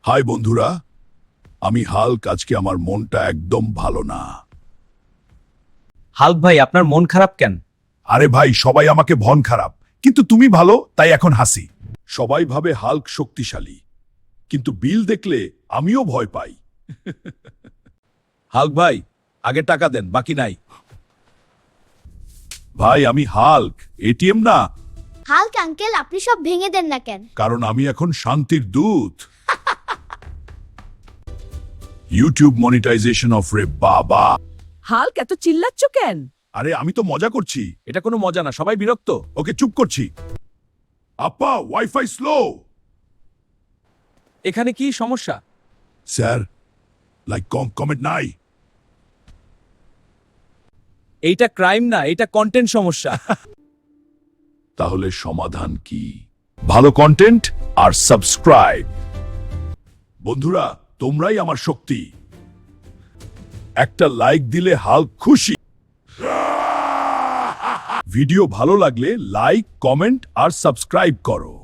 High বন্ধুরা, আমি Hulk. আজকে আমার মনটা একদম ভালো না। হাল্ক ভাই, আপনার মন খারাপ কেন? আরে ভাই, সবাই আমাকে ভন খারাপ, কিন্তু তুমি ভালো তাই এখন হাসি। সবাই ভাবে হাল্ক শক্তিশালী, কিন্তু বিল দেখলে আমিও ভয় পাই। হাল্ক ভাই, আগে টাকা দেন, বাকি নাই। ভাই আমি হাল্ক, এটিএম না। হাল্ক আঙ্কেল, আপনি সব ভেঙে দেন না কেন? কারণ আমি এখন শান্তির দূত। ইউটিউব মনিটাইজেশন অফ রে বাবা। হাল্ক এত চিল্লাচ্ছ কেন? আরে আমি তো মজা করছি। এটা কোনো মজা না, সবাই বিরক্ত। ওকে, চুপ করছি। আপা, ওয়াইফাই স্লো। এখানে কি সমস্যা? স্যার, লাইক কমেন্ট নাই। এইটা ক্রাইম না, এটা কন্টেন্ট সমস্যা। তাহলে সমাধান কি? ভালো কন্টেন্ট আর সাবস্ক্রাইব। বন্ধুরা, তোমরাই আমার শক্তি। একটা লাইক দিলে হাল্ক খুশি। ভিডিও ভালো লাগলে লাইক, কমেন্ট আর সাবস্ক্রাইব করো।